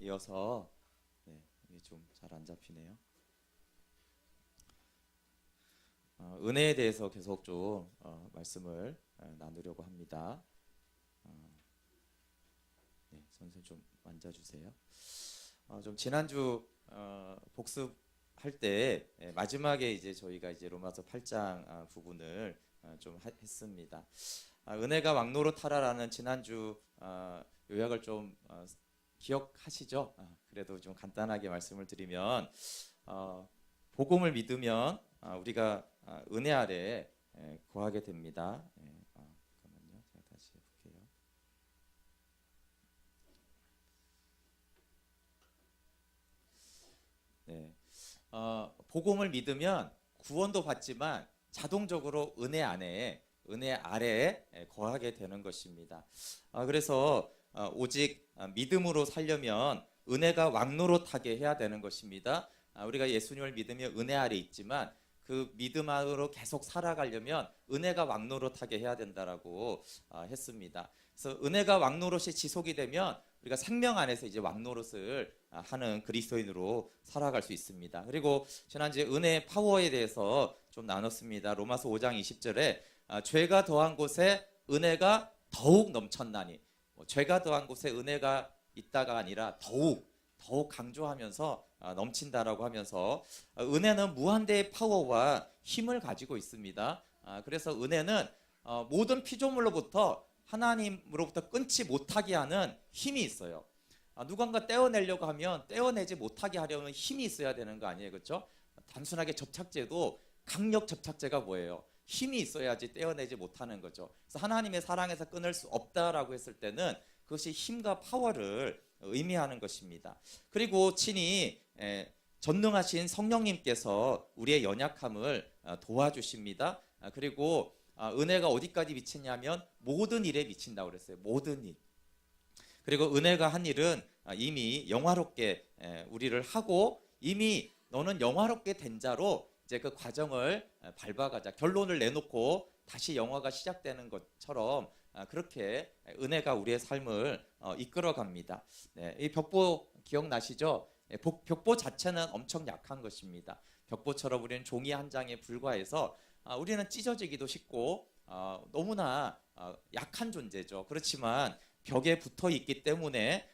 이어서 이게 좀 잘 안 잡히네요. 은혜에 대해서 계속 좀 말씀을 나누려고 합니다. 선생님 좀 앉아주세요. 좀 지난주 복습할 때 마지막에 이제 저희가 이제 로마서 8장 부분을 좀 했습니다. 은혜가 왕노릇하라라는 지난주 요약을 좀 기억하시죠? 그래도 좀 간단하게 말씀을 드리면 복음을 믿으면 우리가 은혜 아래 거하게 됩니다. 잠깐만요. 제가 다시 해볼게요. 복음을 믿으면 구원도 받지만 자동적으로 은혜 아래에 거하게 되는 것입니다. 그래서 오직 믿음으로 살려면 은혜가 왕노릇하게 해야 되는 것입니다. 우리가 예수님을 믿으며 은혜 아래 있지만 그 믿음 안으로 계속 살아가려면 은혜가 왕노릇하게 해야 된다라고 했습니다. 그래서 은혜가 왕노릇이 지속이 되면 우리가 생명 안에서 이제 왕노릇을 하는 그리스도인으로 살아갈 수 있습니다. 그리고 지난주에 은혜의 파워에 대해서 좀 나눴습니다. 로마서 5장 20절에 죄가 더한 곳에 은혜가 더욱 넘쳤나니, 죄가 더한 곳에 은혜가 있다가 아니라 더욱 강조하면서 넘친다라고 하면서 은혜는 무한대의 파워와 힘을 가지고 있습니다. 그래서 은혜는 모든 피조물로부터 하나님으로부터 끊지 못하게 하는 힘이 있어요. 누군가 떼어내려고 하면 떼어내지 못하게 하려면 힘이 있어야 되는 거 아니에요, 그렇죠? 단순하게 접착제도 강력 접착제가 뭐예요? 힘이 있어야지 떼어내지 못하는 거죠. 그래서 하나님의 사랑에서 끊을 수 없다라고 했을 때는 그것이 힘과 파워를 의미하는 것입니다. 그리고 친히 전능하신 성령님께서 우리의 연약함을 도와주십니다. 그리고 은혜가 어디까지 미치냐면 모든 일에 미친다고 그랬어요. 모든 일. 그리고 은혜가 한 일은 이미 영화롭게 우리를 하고, 이미 너는 영화롭게 된 자로 이제 그 과정을 밟아가자. 결론을 내놓고 다시 영화가 시작되는 것처럼 그렇게 은혜가 우리의 삶을 이끌어갑니다. 이 벽보 기억나시죠? 벽보 자체는 엄청 약한 것입니다. 벽보처럼 우리는 종이 한 장에 불과해서 우리는 찢어지기도 쉽고 너무나 약한 존재죠. 그렇지만 벽에 붙어 있기 때문에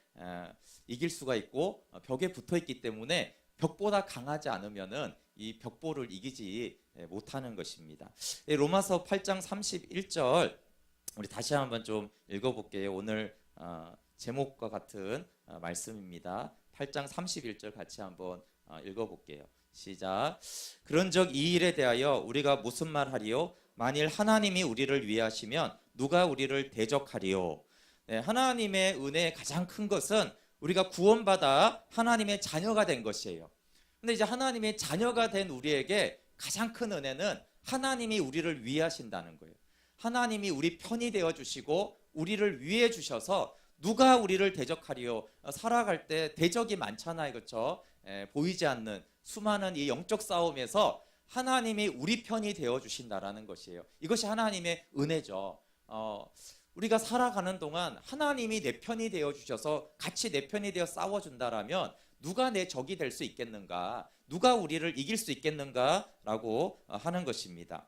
이길 수가 있고, 벽에 붙어 있기 때문에 벽보다 강하지 않으면은 이 벽보를 이기지 못하는 것입니다. 로마서 8장 31절 우리 다시 한번 좀 읽어볼게요. 오늘 제목과 같은 말씀입니다. 8장 31절 같이 한번 읽어볼게요. 시작. 그런즉 이 일에 대하여 우리가 무슨 말하리요? 만일 하나님이 우리를 위하시면 누가 우리를 대적하리요? 하나님의 은혜의 가장 큰 것은 우리가 구원받아 하나님의 자녀가 된 것이에요. 근데 이제 하나님의 자녀가 된 우리에게 가장 큰 은혜는 하나님이 우리를 위하신다는 거예요. 하나님이 우리 편이 되어 주시고 우리를 위해 주셔서 누가 우리를 대적하리요? 살아갈 때 대적이 많잖아요, 그렇죠? 보이지 않는 수많은 이 영적 싸움에서 하나님이 우리 편이 되어 주신다라는 것이에요. 이것이 하나님의 은혜죠. 우리가 살아가는 동안 하나님이 내 편이 되어 주셔서 같이 내 편이 되어 싸워준다라면 누가 내 적이 될 수 있겠는가? 누가 우리를 이길 수 있겠는가라고 하는 것입니다.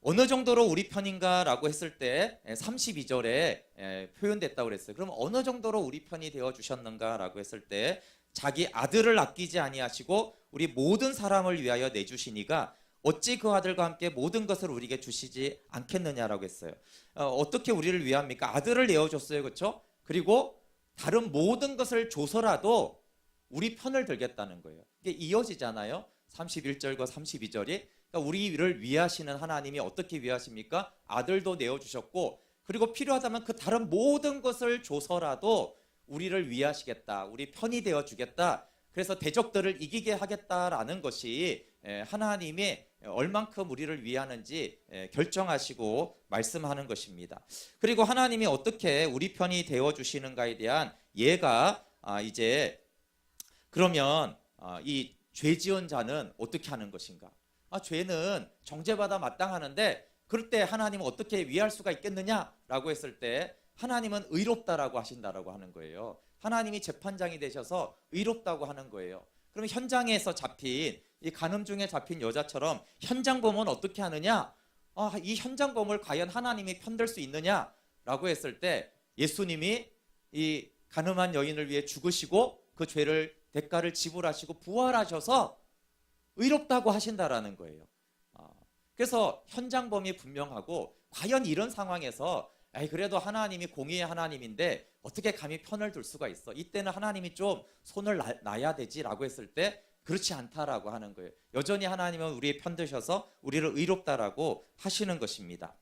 어느 정도로 우리 편인가라고 했을 때 32절에 표현됐다고 그랬어요. 그럼 어느 정도로 우리 편이 되어 주셨는가라고 했을 때 자기 아들을 아끼지 아니하시고 우리 모든 사람을 위하여 내주시니가 어찌 그 아들과 함께 모든 것을 우리에게 주시지 않겠느냐라고 했어요. 어떻게 우리를 위합니까? 아들을 내어줬어요, 그렇죠? 그리고 다른 모든 것을 줘서라도 우리 편을 들겠다는 거예요. 이게 이어지잖아요. 31절과 32절이. 그러니까 우리를 위하시는 하나님이 어떻게 위하십니까? 아들도 내어주셨고, 그리고 필요하다면 그 다른 모든 것을 줘서라도 우리를 위하시겠다, 우리 편이 되어주겠다, 그래서 대적들을 이기게 하겠다라는 것이 하나님이 얼만큼 우리를 위하는지 결정하시고 말씀하는 것입니다. 그리고 하나님이 어떻게 우리 편이 되어주시는가에 대한 예가 이제 그러면 이 죄 지은 자는 어떻게 하는 것인가? 죄는 정죄받아 마땅하는데 그럴 때 하나님은 어떻게 위할 수가 있겠느냐라고 했을 때 하나님은 의롭다라고 하신다라고 하는 거예요. 하나님이 재판장이 되셔서 의롭다고 하는 거예요. 그럼 현장에서 잡힌 이 간음 중에 잡힌 여자처럼 현장범은 어떻게 하느냐? 이 현장범을 과연 하나님이 편들 수 있느냐라고 했을 때 예수님이 이 간음한 여인을 위해 죽으시고 그 죄를 대가를 지불하시고 부활하셔서 의롭다고 하신다라는 거예요. 그래서 현장범이 분명하고 과연 이런 상황에서 그래도 하나님이 공의의 하나님인데 어떻게 감히 편을 둘 수가 있어? 이때는 하나님이 좀 손을 놔야 되지라고 했을 때 그렇지 않다라고 하는 거예요. 여전히 하나님은 우리의 편 드셔서 우리를 의롭다라고 하시는 것입니다.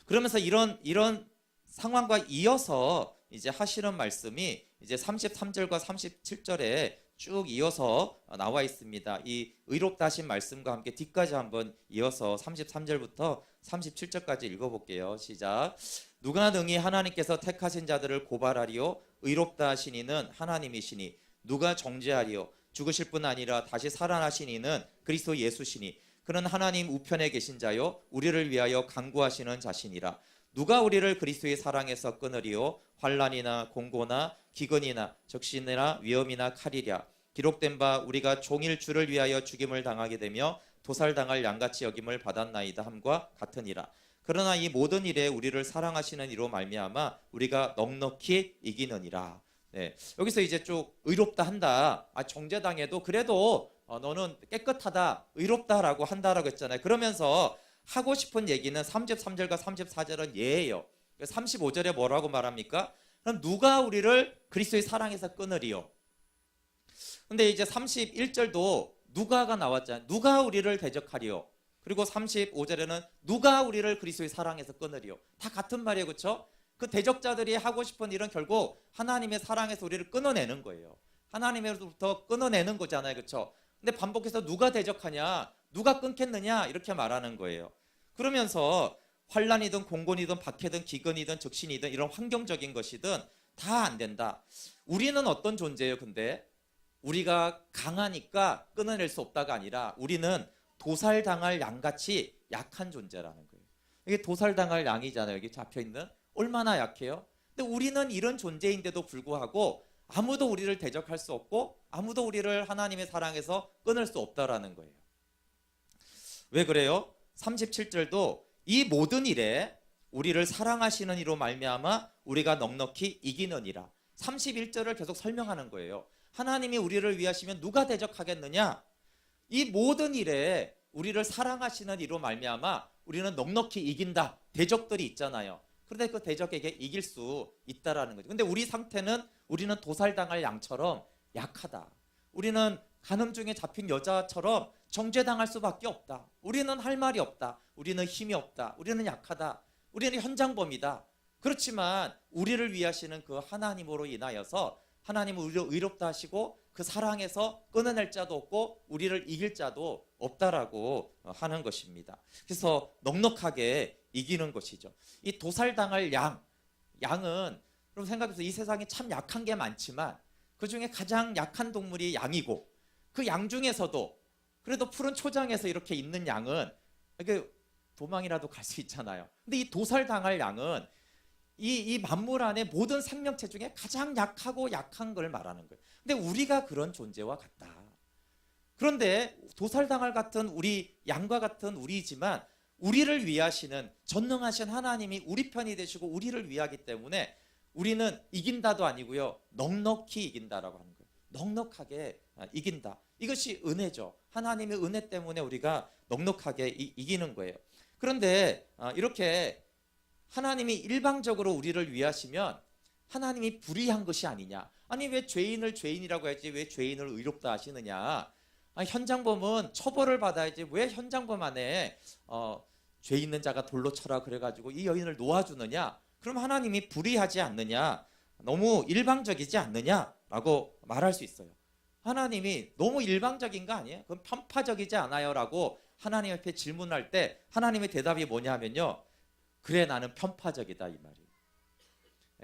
그러면서 이런 상황과 이어서 이제 하시는 말씀이 이제 33절과 37절에 쭉 이어서 나와 있습니다. 이 의롭다 하신 말씀과 함께 뒤까지 한번 이어서 33절부터 37절까지 읽어볼게요. 시작. 누가 능히 하나님께서 택하신 자들을 고발하리요? 의롭다 하신 이는 하나님이시니 누가 정죄하리요? 죽으실 뿐 아니라 다시 살아나신 이는 그리스도 예수시니 그는 하나님 우편에 계신 자요 우리를 위하여 간구하시는 자신이라. 누가 우리를 그리스도의 사랑에서 끊으리요? 환난이나 공고나 기근이나 적신이나 위험이나 칼이랴. 기록된 바 우리가 종일 주를 위하여 죽임을 당하게 되며 도살당할 양같이 여김을 받았나이다 함과 같으니라. 그러나 이 모든 일에 우리를 사랑하시는 이로 말미암아 우리가 넉넉히 이기느니라. 네, 여기서 이제 쭉 의롭다 한다. 정죄당해도 그래도 너는 깨끗하다, 의롭다라고 한다라고 했잖아요. 그러면서 하고 싶은 얘기는 33절과 34절은 예예요. 35절에 뭐라고 말합니까? 그럼 누가 우리를 그리스도의 사랑에서 끊으리요? 근데 이제 31절도 누가가 나왔잖아요. 누가 우리를 대적하리요? 그리고 35절에는 누가 우리를 그리스도의 사랑에서 끊으리요? 다 같은 말이에요. 그렇죠? 그 대적자들이 하고 싶은 일은 결국 하나님의 사랑에서 우리를 끊어내는 거예요. 하나님으로부터 끊어내는 거잖아요. 그렇죠? 근데 반복해서 누가 대적하냐? 누가 끊겠느냐? 이렇게 말하는 거예요. 그러면서 환난이든 공곤이든 박해든 기근이든 적신이든 이런 환경적인 것이든 다 안 된다. 우리는 어떤 존재예요? 근데 우리가 강하니까 끊어낼 수 없다가 아니라 우리는 도살당할 양같이 약한 존재라는 거예요. 이게 도살당할 양이잖아요. 여기 잡혀있는. 얼마나 약해요? 근데 우리는 이런 존재인데도 불구하고 아무도 우리를 대적할 수 없고 아무도 우리를 하나님의 사랑에서 끊을 수 없다라는 거예요. 왜 그래요? 37절도 이 모든 일에 우리를 사랑하시는 이로 말미암아 우리가 넉넉히 이기느니라. 31절을 계속 설명하는 거예요. 하나님이 우리를 위하시면 누가 대적하겠느냐? 이 모든 일에 우리를 사랑하시는 이로 말미암아 우리는 넉넉히 이긴다. 대적들이 있잖아요. 그런데 그 대적에게 이길 수 있다라는 거죠. 근데 우리 상태는 우리는 도살당할 양처럼 약하다. 우리는 간음 중에 잡힌 여자처럼 정죄당할 수밖에 없다. 우리는 할 말이 없다. 우리는 힘이 없다. 우리는 약하다. 우리는 현장범이다. 그렇지만 우리를 위하시는 그 하나님으로 인하여서 하나님은 우리를 의롭다 하시고 그 사랑에서 끊어낼 자도 없고 우리를 이길 자도 없다라고 하는 것입니다. 그래서 넉넉하게 이기는 것이죠. 이 도살당할 양은 여러분 생각해보세요. 이 세상에 참 약한 게 많지만 그 중에 가장 약한 동물이 양이고 그 양 중에서도 그래도 푸른 초장에서 이렇게 있는 양은 이렇게 도망이라도 갈 수 있잖아요. 근데 이 도살당할 양은 이 만물 안에 모든 생명체 중에 가장 약하고 약한 걸 말하는 거예요. 근데 우리가 그런 존재와 같다. 그런데 도살당할 같은 우리 양과 같은 우리지만 우리를 위하시는 전능하신 하나님이 우리 편이 되시고 우리를 위하기 때문에 우리는 이긴다도 아니고요. 넉넉히 이긴다라고 하는 거예요. 넉넉하게 이긴다. 이것이 은혜죠. 하나님의 은혜 때문에 우리가 넉넉하게 이기는 거예요. 그런데 이렇게 하나님이 일방적으로 우리를 위하시면 하나님이 불의한 것이 아니냐. 아니 왜 죄인을 죄인이라고 해야지 왜 죄인을 의롭다 하시느냐. 현장범은 처벌을 받아야지 왜 현장범 안에 죄 있는 자가 돌로 쳐라 그래가지고 이 여인을 놓아주느냐. 그럼 하나님이 불의하지 않느냐. 너무 일방적이지 않느냐라고 말할 수 있어요. 하나님이 너무 일방적인 거 아니에요? 그럼 편파적이지 않아요? 라고 하나님 앞에 질문할 때 하나님의 대답이 뭐냐 하면요. 그래 나는 편파적이다 이 말이에요.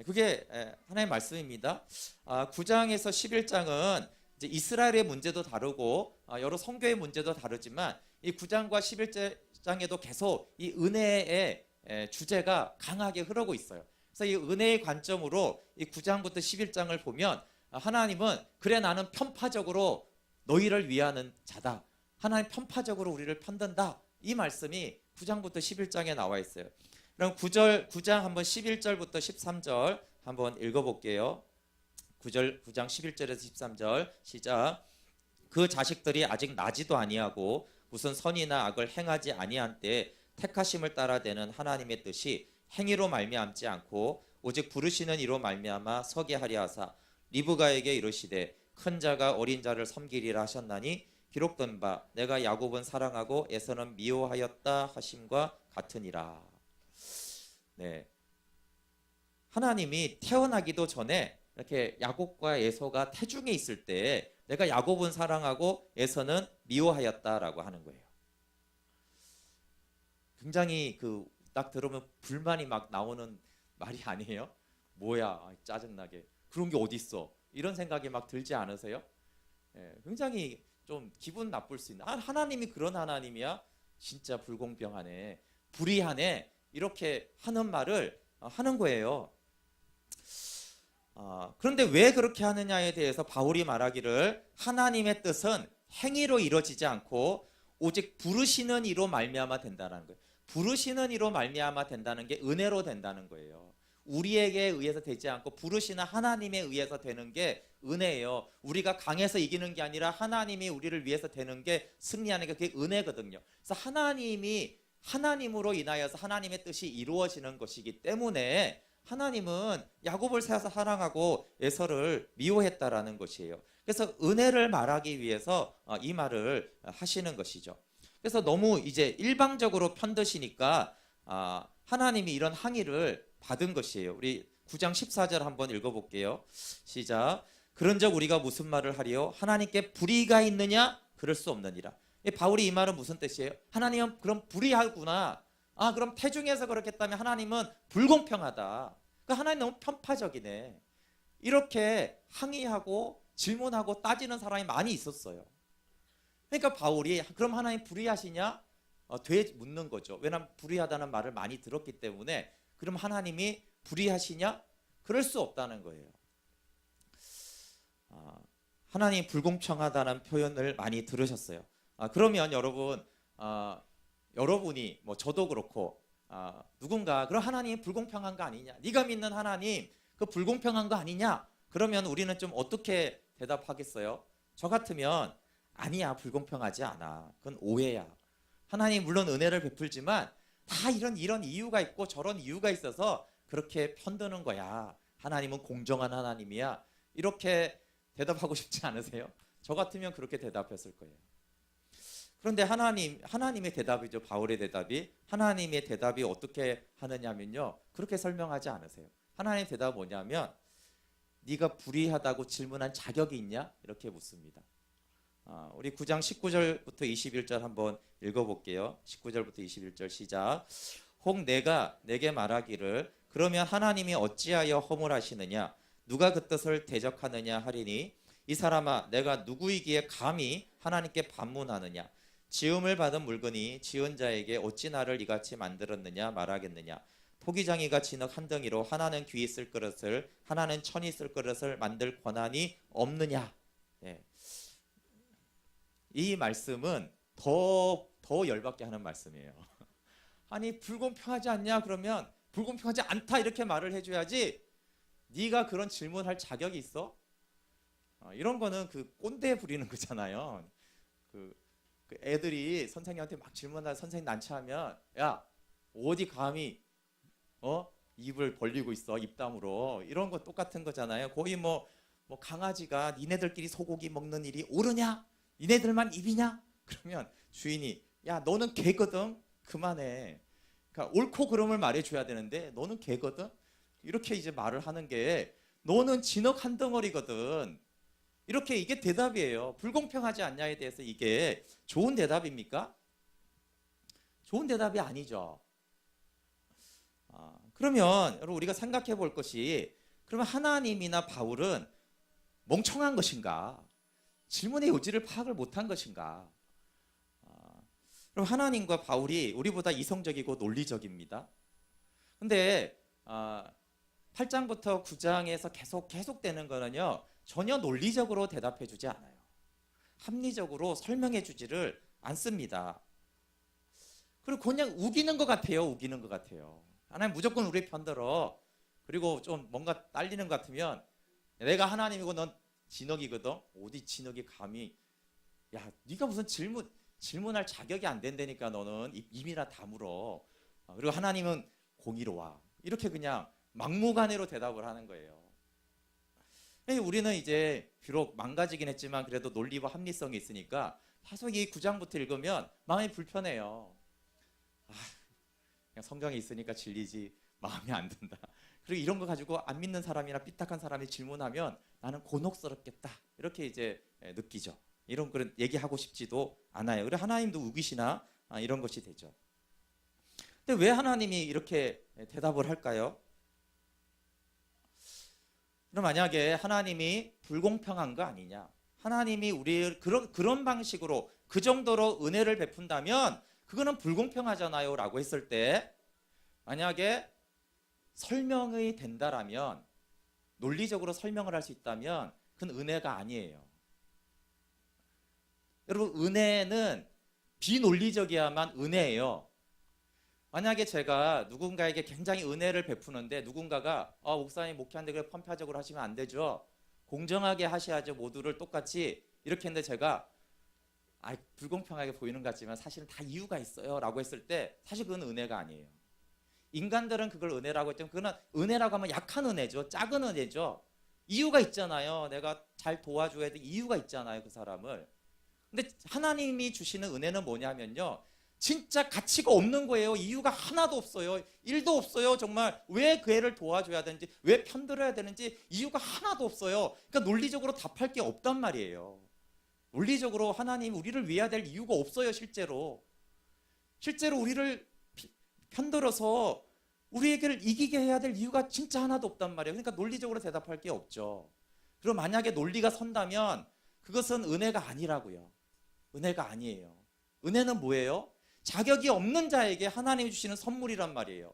그게 하나님의 말씀입니다. 9장에서 11장은 이제 이스라엘의 문제도 다르고 여러 성교의 문제도 다르지만 이 9장과 11장에도 계속 이 은혜의 주제가 강하게 흐르고 있어요. 그래서 이 은혜의 관점으로 이 9장부터 11장을 보면 하나님은 그래 나는 편파적으로 너희를 위하는 자다. 하나님 편파적으로 우리를 편든다. 이 말씀이 9장부터 11장에 나와 있어요. 그럼 9장 한번 11절부터 13절 한번 읽어볼게요. 9장 11절에서 13절 시작. 그 자식들이 아직 나지도 아니하고 무슨 선이나 악을 행하지 아니한 때에 택하심을 따라 되는 하나님의 뜻이 행위로 말미암지 않고 오직 부르시는 이로 말미암아 서게 하려 하사 리브가에게 이르시되 큰 자가 어린 자를 섬기리라 하셨나니 기록된 바 내가 야곱은 사랑하고 에서는 미워하였다 하심과 같으니라. 네, 하나님이 태어나기도 전에 이렇게 야곱과 에서가 태중에 있을 때 내가 야곱은 사랑하고 에서는 미워하였다라고 하는 거예요. 굉장히 딱 들으면 불만이 막 나오는 말이 아니에요? 뭐야 짜증나게 그런 게 어디 있어? 이런 생각이 막 들지 않으세요? 굉장히 좀 기분 나쁠 수 있는 하나님이 그런 하나님이야? 진짜 불공평하네, 불의하네, 이렇게 하는 말을 하는 거예요. 그런데 왜 그렇게 하느냐에 대해서 바울이 말하기를 하나님의 뜻은 행위로 이루어지지 않고 오직 부르시는 이로 말미암아 된다는 거예요. 부르시는 이로 말미암아 된다는 게 은혜로 된다는 거예요. 우리에게 의해서 되지 않고 부르시는 하나님에 의해서 되는 게 은혜예요. 우리가 강해서 이기는 게 아니라 하나님이 우리를 위해서 되는 게 승리하는 게 그게 은혜거든요. 그래서 하나님이 하나님으로 인하여서 하나님의 뜻이 이루어지는 것이기 때문에 하나님은 야곱을 사랑하고 에서를 미워했다라는 것이에요. 그래서 은혜를 말하기 위해서 이 말을 하시는 것이죠. 그래서 너무 이제 일방적으로 편드시니까 하나님이 이런 항의를 받은 것이에요. 우리 9장 14절 한번 읽어볼게요. 시작. 그런즉 우리가 무슨 말을 하리요? 하나님께 불의가 있느냐? 그럴 수 없느니라. 바울이 이 말은 무슨 뜻이에요? 하나님은 그럼 불의하구나. 그럼 태중에서 그렇게 했다면 하나님은 불공평하다. 그러니까 하나님 너무 편파적이네. 이렇게 항의하고 질문하고 따지는 사람이 많이 있었어요. 그러니까 바울이 그럼 하나님 불의하시냐? 되 묻는 거죠. 왜냐하면 불의하다는 말을 많이 들었기 때문에 그럼 하나님이 불의하시냐? 그럴 수 없다는 거예요. 하나님이 불공평하다는 표현을 많이 들으셨어요. 그러면 여러분, 여러분이 뭐 저도 그렇고 누군가 그럼 하나님 불공평한 거 아니냐? 네가 믿는 하나님 그 불공평한 거 아니냐? 그러면 우리는 좀 어떻게 대답하겠어요? 저 같으면 아니야, 불공평하지 않아. 그건 오해야. 하나님 물론 은혜를 베풀지만 다 이런 이유가 있고 저런 이유가 있어서 그렇게 편드는 거야. 하나님은 공정한 하나님이야. 이렇게 대답하고 싶지 않으세요? 저 같으면 그렇게 대답했을 거예요. 그런데 하나님의 대답이죠. 바울의 대답이. 하나님의 대답이 어떻게 하느냐면요, 그렇게 설명하지 않으세요. 하나님의 대답은 뭐냐면 네가 불의하다고 질문한 자격이 있냐? 이렇게 묻습니다. 우리 9장 19절부터 21절 한번 읽어볼게요. 19절부터 21절 시작. 혹 내가 내게 말하기를 그러면 하나님이 어찌하여 허물하시느냐? 누가 그 뜻을 대적하느냐 하리니 이 사람아 내가 누구이기에 감히 하나님께 반문하느냐? 지음을 받은 물건이 지은 자에게 어찌 나를 이같이 만들었느냐 말하겠느냐? 토기장이가 진흙 한 덩이로 하나는 귀 있을 그릇을 하나는 천이 있을 그릇을 만들 권한이 없느냐? 네. 이 말씀은 더 열받게 하는 말씀이에요. 아니 불공평하지 않냐? 그러면 불공평하지 않다 이렇게 말을 해줘야지. 네가 그런 질문할 자격이 있어? 이런 거는 그 꼰대 부리는 거잖아요. 그 애들이 선생님한테 막 질문하다 선생님 난처하면 야 어디 감히 입을 벌리고 있어 입담으로, 이런 거 똑같은 거잖아요. 거의 뭐 강아지가 니네들끼리 소고기 먹는 일이 옳으냐? 니네들만 입이냐? 그러면 주인이 야 너는 개거든 그만해. 그러니까 옳고 그름을 말해줘야 되는데 너는 개거든 이렇게 이제 말을 하는 게 너는 진흙 한 덩어리거든. 이렇게 이게 대답이에요. 불공평하지 않냐에 대해서 이게 좋은 대답입니까? 좋은 대답이 아니죠. 그러면 여러분 우리가 생각해 볼 것이 그러면 하나님이나 바울은 멍청한 것인가? 질문의 요지를 파악을 못한 것인가? 그럼 하나님과 바울이 우리보다 이성적이고 논리적입니다. 근데 8장부터 9장에서 계속 되는 거는요, 전혀 논리적으로 대답해 주지 않아요. 합리적으로 설명해 주지를 않습니다. 그리고 그냥 우기는 것 같아요. 우기는 것 같아요. 하나님 무조건 우리 편들어. 그리고 좀 뭔가 딸리는 것 같으면 내가 하나님이고 넌 진흙이거든. 어디 진흙이 감히, 야 네가 무슨 질문할 자격이 안 된다니까. 너는 입이나 다물어. 그리고 하나님은 공의로와. 이렇게 그냥 막무가내로 대답을 하는 거예요. 우리는 이제 비록 망가지긴 했지만 그래도 논리와 합리성이 있으니까 계속 이 9장부터 읽으면 마음이 불편해요. 그냥 성경에 있으니까 진리지 마음에 안 든다. 그리고 이런 거 가지고 안 믿는 사람이나 삐딱한 사람이 질문하면 나는 곤혹스럽겠다. 이렇게 이제 느끼죠. 이런 그런 얘기하고 싶지도 않아요. 그래 하나님도 우기시나 이런 것이 되죠. 근데 왜 하나님이 이렇게 대답을 할까요? 그럼 만약에 하나님이 불공평한 거 아니냐? 하나님이 우리 그런 방식으로 그 정도로 은혜를 베푼다면 그거는 불공평하잖아요 라고 했을 때, 만약에 설명이 된다라면, 논리적으로 설명을 할 수 있다면 그건 은혜가 아니에요. 여러분, 은혜는 비논리적이야만 은혜예요. 만약에 제가 누군가에게 굉장히 은혜를 베푸는데 누군가가 목사님 목회하는데 그래 편파적으로 하시면 안 되죠. 공정하게 하셔야죠. 모두를 똑같이. 이렇게 했는데 제가 불공평하게 보이는 것 같지만 사실은 다 이유가 있어요 라고 했을 때 사실 그건 은혜가 아니에요. 인간들은 그걸 은혜라고 했지만 그건 은혜라고 하면 약한 은혜죠. 작은 은혜죠. 이유가 있잖아요. 내가 잘 도와줘야 돼. 이유가 있잖아요. 그 사람을. 근데 하나님이 주시는 은혜는 뭐냐면요, 진짜 가치가 없는 거예요. 이유가 하나도 없어요. 1도 없어요. 정말 왜 그 애를 도와줘야 되는지, 왜 편들어야 되는지 이유가 하나도 없어요. 그러니까 논리적으로 답할 게 없단 말이에요. 논리적으로 하나님 우리를 위해야 될 이유가 없어요. 실제로 우리를 편들어서 우리에게를 이기게 해야 될 이유가 진짜 하나도 없단 말이에요. 그러니까 논리적으로 대답할 게 없죠. 그리고 만약에 논리가 선다면 그것은 은혜가 아니라고요. 은혜가 아니에요. 은혜는 뭐예요? 자격이 없는 자에게 하나님이 주시는 선물이란 말이에요.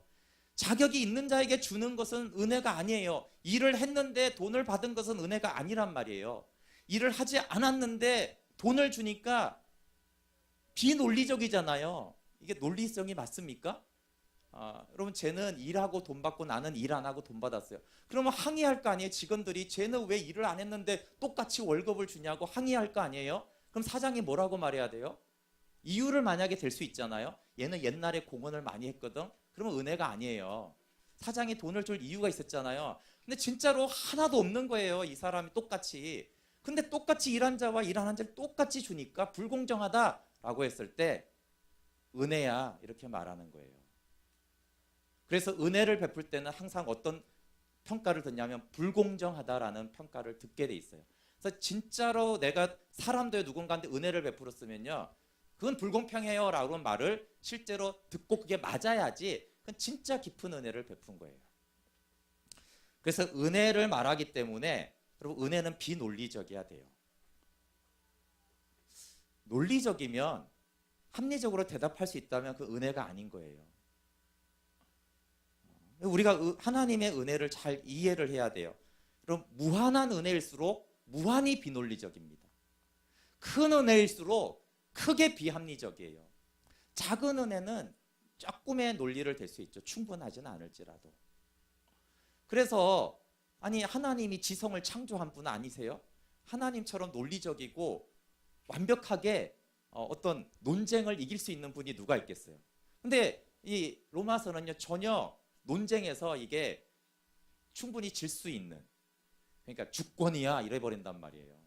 자격이 있는 자에게 주는 것은 은혜가 아니에요. 일을 했는데 돈을 받은 것은 은혜가 아니란 말이에요. 일을 하지 않았는데 돈을 주니까 비논리적이잖아요. 이게 논리성이 맞습니까? 여러분, 쟤는 일하고 돈 받고 나는 일 안 하고 돈 받았어요. 그러면 항의할 거 아니에요. 직원들이 쟤는 왜 일을 안 했는데 똑같이 월급을 주냐고 항의할 거 아니에요. 그럼 사장이 뭐라고 말해야 돼요? 이유를 만약에 될 수 있잖아요. 얘는 옛날에 공헌을 많이 했거든. 그러면 은혜가 아니에요. 사장이 돈을 줄 이유가 있었잖아요. 근데 진짜로 하나도 없는 거예요. 이 사람이 똑같이. 근데 똑같이 일한 자와 일 안 한 자를 똑같이 주니까 불공정하다라고 했을 때 은혜야 이렇게 말하는 거예요. 그래서 은혜를 베풀 때는 항상 어떤 평가를 듣냐면 불공정하다라는 평가를 듣게 돼 있어요. 그래서 진짜로 내가 사람들 누군가한테 은혜를 베풀었으면요, 그건 불공평해요 라고 말을 실제로 듣고 그게 맞아야지 그건 진짜 깊은 은혜를 베푼 거예요. 그래서 은혜를 말하기 때문에 여러분, 은혜는 비논리적이어야 돼요. 논리적이면 합리적으로 대답할 수 있다면 그 은혜가 아닌 거예요. 우리가 하나님의 은혜를 잘 이해를 해야 돼요. 그럼 무한한 은혜일수록 무한히 비논리적입니다. 큰 은혜일수록 크게 비합리적이에요. 작은 은혜는 조금의 논리를 댈 수 있죠. 충분하지는 않을지라도. 그래서 하나님이 지성을 창조한 분 아니세요? 하나님처럼 논리적이고 완벽하게 어떤 논쟁을 이길 수 있는 분이 누가 있겠어요? 근데 이 로마서는요, 전혀 논쟁에서 이게 충분히 질 수 있는, 그러니까 주권이야 이래버린단 말이에요.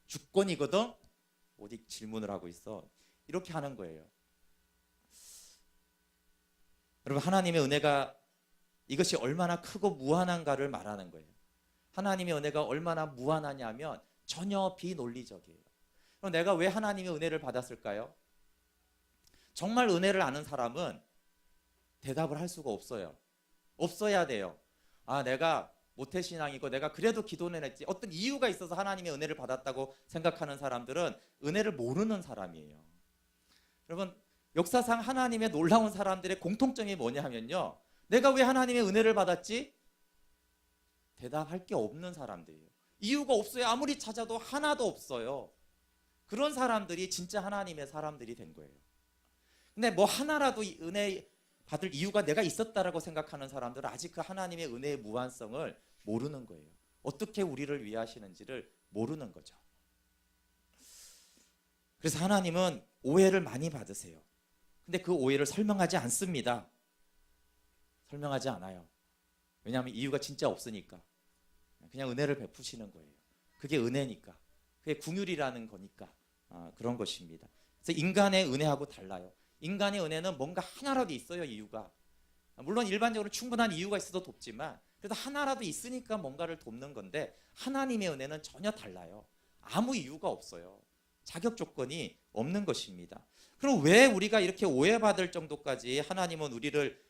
주권이거든? 어디 질문을 하고 있어. 이렇게 하는 거예요. 여러분, 하나님의 은혜가 이것이 얼마나 크고 무한한가를 말하는 거예요. 하나님의 은혜가 얼마나 무한하냐면 전혀 비논리적이에요. 그럼 내가 왜 하나님의 은혜를 받았을까요? 정말 은혜를 아는 사람은 대답을 할 수가 없어요. 없어야 돼요. 내가 모태신앙이고 내가 그래도 기도는 했지, 어떤 이유가 있어서 하나님의 은혜를 받았다고 생각하는 사람들은 은혜를 모르는 사람이에요. 여러분, 역사상 하나님의 놀라운 사람들의 공통점이 뭐냐 하면요, 내가 왜 하나님의 은혜를 받았지? 대답할 게 없는 사람들이에요. 이유가 없어요. 아무리 찾아도 하나도 없어요. 그런 사람들이 진짜 하나님의 사람들이 된 거예요. 근데 뭐 하나라도 은혜 받을 이유가 내가 있었다라고 생각하는 사람들은 아직 그 하나님의 은혜의 무한성을 모르는 거예요. 어떻게 우리를 위하시는지를 모르는 거죠. 그래서 하나님은 오해를 많이 받으세요. 근데 그 오해를 설명하지 않습니다. 설명하지 않아요. 왜냐하면 이유가 진짜 없으니까. 그냥 은혜를 베푸시는 거예요. 그게 은혜니까. 그게 긍휼이라는 거니까. 그런 것입니다. 그래서 인간의 은혜하고 달라요. 인간의 은혜는 뭔가 하나라도 있어요, 이유가. 물론 일반적으로 충분한 이유가 있어도 돕지만 그래도 하나라도 있으니까 뭔가를 돕는 건데 하나님의 은혜는 전혀 달라요. 아무 이유가 없어요. 자격 조건이 없는 것입니다. 그럼 왜 우리가 이렇게 오해받을 정도까지 하나님은 우리를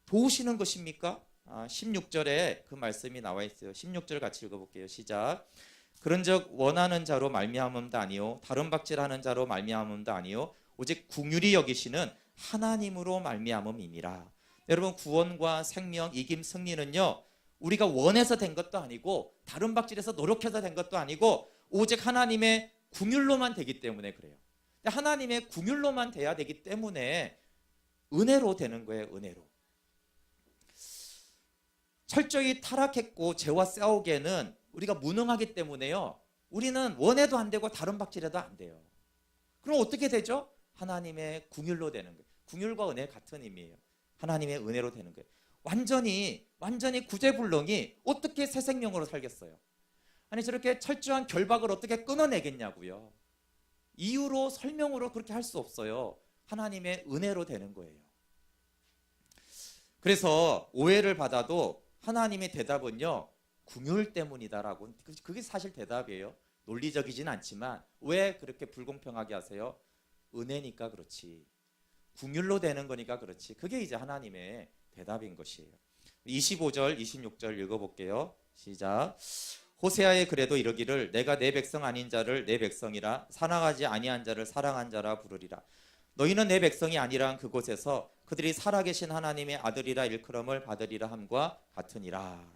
도우시는 것입니까? 16절에 그 말씀이 나와 있어요. 16절 같이 읽어볼게요. 시작. 그런즉 원하는 자로 말미암음도 아니요 다른 박질하는 자로 말미암음도 아니요 오직 긍휼히 여기시는 하나님으로 말미암음이니라. 여러분 구원과 생명, 이김, 승리는요 우리가 원해서 된 것도 아니고 다른 박질해서 노력해서 된 것도 아니고 오직 하나님의 긍휼로만 되기 때문에 그래요. 하나님의 긍휼로만 돼야 되기 때문에 은혜로 되는 거예요. 은혜로. 철저히 타락했고 죄와 싸우기에는 우리가 무능하기 때문에요. 우리는 원해도 안 되고 다른 박질해도 안 돼요. 그럼 어떻게 되죠? 하나님의 긍휼로 되는 거예요. 긍휼과 은혜 같은 의미예요. 하나님의 은혜로 되는 거예요. 완전히 구제불능이 어떻게 새 생명으로 살겠어요? 아니 저렇게 철저한 결박을 어떻게 끊어내겠냐고요. 이유로 설명으로 그렇게 할 수 없어요. 하나님의 은혜로 되는 거예요. 그래서 오해를 받아도 하나님의 대답은요 긍휼 때문이다라고. 그게 사실 대답이에요. 논리적이진 않지만 왜 그렇게 불공평하게 하세요? 은혜니까 그렇지. 긍휼로 되는 거니까 그렇지. 그게 이제 하나님의 대답인 것이에요. 25절 26절 읽어볼게요. 시작. 호세아의 글에도 이르기를 내가 내 백성 아닌 자를 내 백성이라 사랑하지 아니한 자를 사랑한 자라 부르리라. 너희는 내 백성이 아니란 그곳에서 그들이 살아계신 하나님의 아들이라 일컬음을 받으리라 함과 같으니라.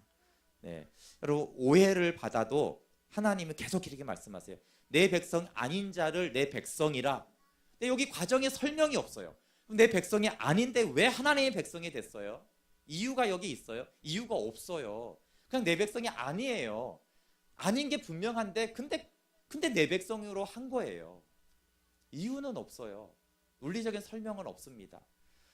네. 여러분 오해를 받아도 하나님은 계속 이렇게 말씀하세요. 내 백성 아닌 자를 내 백성이라. 근데 여기 과정에 설명이 없어요. 내 백성이 아닌데 왜 하나님의 백성이 됐어요? 이유가 여기 있어요? 이유가 없어요. 그냥 내 백성이 아니에요. 아닌 게 분명한데 근데 내 백성으로 한 거예요. 이유는 없어요. 논리적인 설명은 없습니다.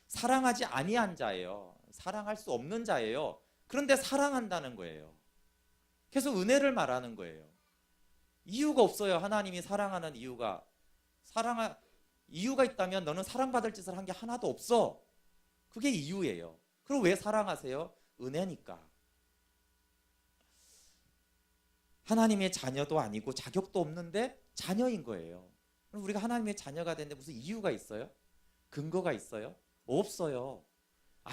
사랑하지 아니한 자예요. 사랑할 수 없는 자예요. 그런데 사랑한다는 거예요. 계속 은혜를 말하는 거예요. 이유가 없어요. 하나님이 사랑하는 이유가. 이유가 있다면 너는 사랑받을 짓을 한 게 하나도 없어. 그게 이유예요. 그럼 왜 사랑하세요? 은혜니까. 하나님의 자녀도 아니고 자격도 없는데 자녀인 거예요. 그럼 우리가 하나님의 자녀가 되는데 무슨 이유가 있어요? 근거가 있어요? 없어요.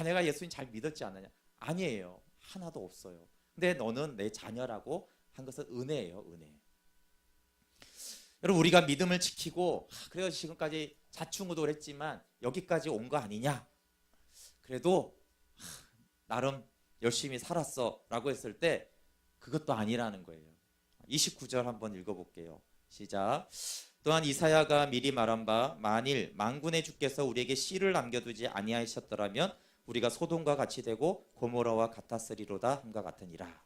내가 예수님 잘 믿었지 않느냐? 아니에요. 하나도 없어요. 근데 너는 내 자녀라고 한 것은 은혜예요. 은혜. 여러분 우리가 믿음을 지키고 그래서 지금까지 자충우돌 했지만 여기까지 온 거 아니냐? 그래도 나름 열심히 살았어 라고 했을 때 그것도 아니라는 거예요. 29절 한번 읽어볼게요. 시작. 또한 이사야가 미리 말한 바 만일 만군의 주께서 우리에게 씨를 남겨두지 아니하셨더라면 우리가 소돔과 같이 되고 고모라와 같았으리로다 함과 같으니라.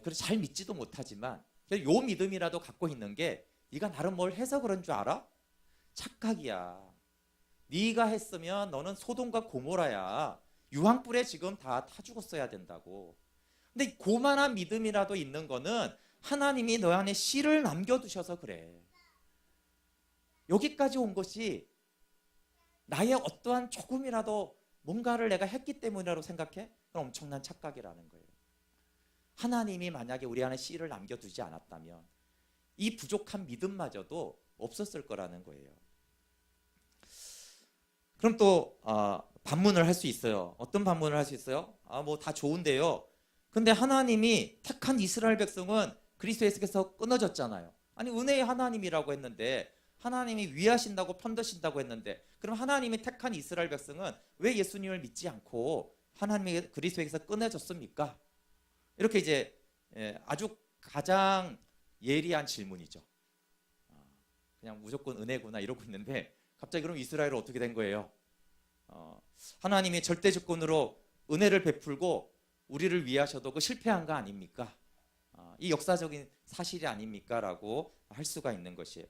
그래서 잘 믿지도 못하지만 요 믿음이라도 갖고 있는 게 네가 나름 뭘 해서 그런 줄 알아? 착각이야. 네가 했으면 너는 소돔과 고모라야. 유황불에 지금 다 타 죽었어야 된다고. 근데 고만한 믿음이라도 있는 거는 하나님이 너 안에 씨를 남겨두셔서 그래. 여기까지 온 것이 나의 어떠한 조금이라도 뭔가를 내가 했기 때문이라고 생각해? 그럼 엄청난 착각이라는 거예요. 하나님이 만약에 우리 안에 씨를 남겨두지 않았다면 이 부족한 믿음마저도 없었을 거라는 거예요. 그럼 또 반문을 할 수 있어요. 어떤 반문을 할 수 있어요? 뭐 다 좋은데요. 근데 하나님이 택한 이스라엘 백성은 그리스도 예수께서 끊어졌잖아요. 아니 은혜의 하나님이라고 했는데 하나님이 위하신다고 편드신다고 했는데 그럼 하나님이 택한 이스라엘 백성은 왜 예수님을 믿지 않고 하나님의 그리스도에게서 끊어졌습니까? 이렇게 이제 아주 가장 예리한 질문이죠. 그냥 무조건 은혜구나 이러고 있는데 갑자기 그럼 이스라엘은 어떻게 된 거예요? 하나님이 절대 주권으로 은혜를 베풀고 우리를 위하셔도 그 실패한 거 아닙니까? 이 역사적인 사실이 아닙니까? 라고 할 수가 있는 것이에요.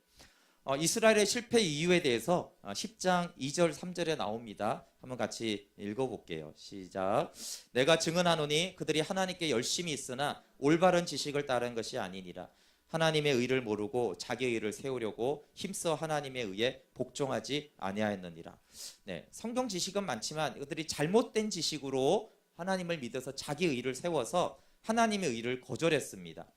이스라엘의 실패 이유에 대해서 10장 2절 3절에 나옵니다. 한번 같이 읽어볼게요. 시작. 내가 증언하노니 그들이 하나님께 열심히 있으나 올바른 지식을 따른 것이 아니니라. 하나님의 의를 모르고 자기 의를 세우려고 힘써 하나님의 의에 복종하지 아니하였느니라. 네, 성경 지식은 많지만 그들이 잘못된 지식으로 하나님을 믿어서 자기 의를 세워서 하나님의 의를 거절했습니다.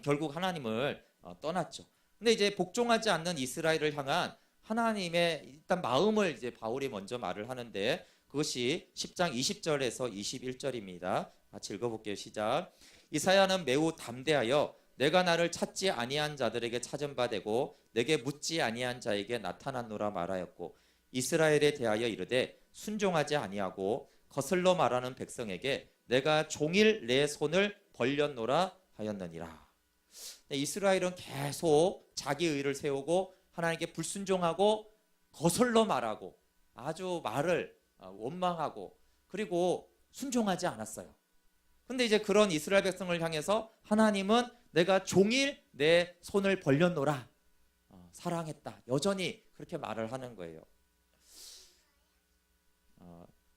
결국 하나님을 떠났죠. 근데 이제 복종하지 않는 이스라엘을 향한 하나님의 일단 마음을 이제 바울이 먼저 말을 하는데 그것이 10장 20절에서 21절입니다. 같이 읽어볼게요. 시작. 이사야는 매우 담대하여 내가 나를 찾지 아니한 자들에게 찾은 바 되고 내게 묻지 아니한 자에게 나타났노라 말하였고 이스라엘에 대하여 이르되 순종하지 아니하고 거슬러 말하는 백성에게 내가 종일 내 손을 벌렸노라 하였느니라. 이스라엘은 계속 자기 의를 세우고 하나님께 불순종하고 거슬러 말하고 아주 말을 원망하고 그리고 순종하지 않았어요. 근데 이제 그런 이스라엘 백성을 향해서 하나님은 내가 종일 내 손을 벌렸노라 사랑했다 여전히 그렇게 말을 하는 거예요.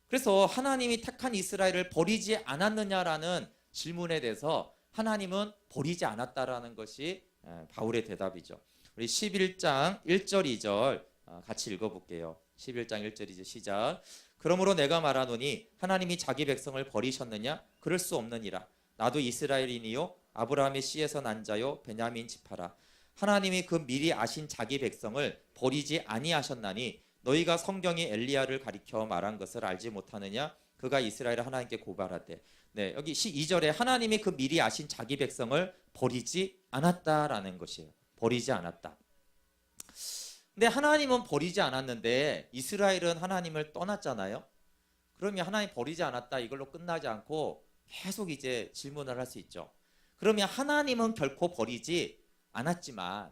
그래서 하나님이 택한 이스라엘을 버리지 않았느냐라는 질문에 대해서 하나님은 버리지 않았다라는 것이 바울의 대답이죠. 우리 11장 1절 2절 같이 읽어볼게요. 11장 1절 2절 시작. 그러므로 내가 말하노니 하나님이 자기 백성을 버리셨느냐? 그럴 수 없느니라. 나도 이스라엘인이요 아브라함의 씨에서 난 자요 베냐민 지파라. 하나님이 그 미리 아신 자기 백성을 버리지 아니하셨나니 너희가 성경이 엘리야를 가리켜 말한 것을 알지 못하느냐? 그가 이스라엘을 하나님께 고발하되. 네, 여기 2절에 하나님이 그 미리 아신 자기 백성을 버리지 않았다라는 것이에요. 버리지 않았다. 근데 하나님은 버리지 않았는데 이스라엘은 하나님을 떠났잖아요. 그러면 하나님 버리지 않았다 이걸로 끝나지 않고 계속 이제 질문을 할 수 있죠. 그러면 하나님은 결코 버리지 않았지만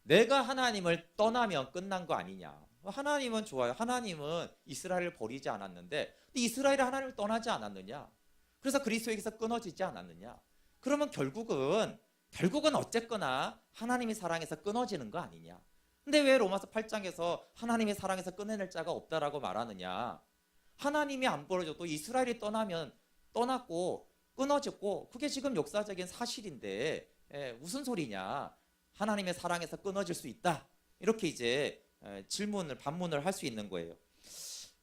내가 하나님을 떠나면 끝난 거 아니냐. 하나님은 좋아요. 하나님은 이스라엘을 버리지 않았는데 이스라엘이 하나님을 떠나지 않았느냐. 그래서 그리스도에게서 끊어지지 않았느냐. 그러면 결국은 어쨌거나 하나님의 사랑에서 끊어지는 거 아니냐. 근데 왜 로마서 8장에서 하나님의 사랑에서 끊어낼 자가 없다라고 말하느냐. 하나님이 안 버려줘도 이스라엘이 떠나면 떠났고 끊어졌고 그게 지금 역사적인 사실인데 무슨 소리냐. 하나님의 사랑에서 끊어질 수 있다. 이렇게 이제 반문을 할 수 있는 거예요.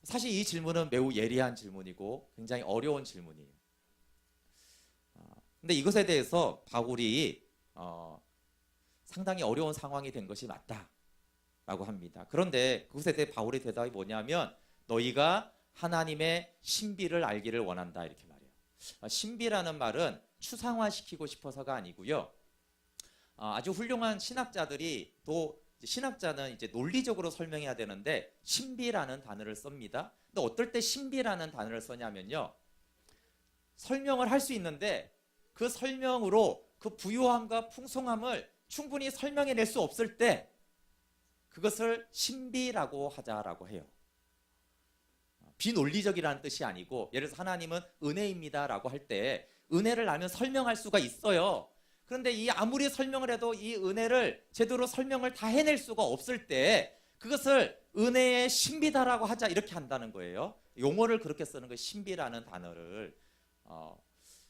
사실 이 질문은 매우 예리한 질문이고 굉장히 어려운 질문이에요. 근데 이것에 대해서 바울이 상당히 어려운 상황이 된 것이 맞다라고 합니다. 그런데 그것에 대해 바울의 대답이 뭐냐면 너희가 하나님의 신비를 알기를 원한다 이렇게 말해요. 신비라는 말은 추상화시키고 싶어서가 아니고요. 아주 훌륭한 신학자들이 또 신학자는 이제 논리적으로 설명해야 되는데 신비라는 단어를 씁니다. 근데 어떨 때 신비라는 단어를 쓰냐면요. 설명을 할 수 있는데 그 설명으로 그 부유함과 풍성함을 충분히 설명해낼 수 없을 때 그것을 신비라고 하자라고 해요. 비논리적이라는 뜻이 아니고 예를 들어서 하나님은 은혜입니다라고 할 때 은혜를 알면 설명할 수가 있어요. 그런데 이 아무리 설명을 해도 이 은혜를 제대로 설명을 다 해낼 수가 없을 때 그것을 은혜의 신비다라고 하자 이렇게 한다는 거예요. 용어를 그렇게 쓰는 거예요. 신비라는 단어를.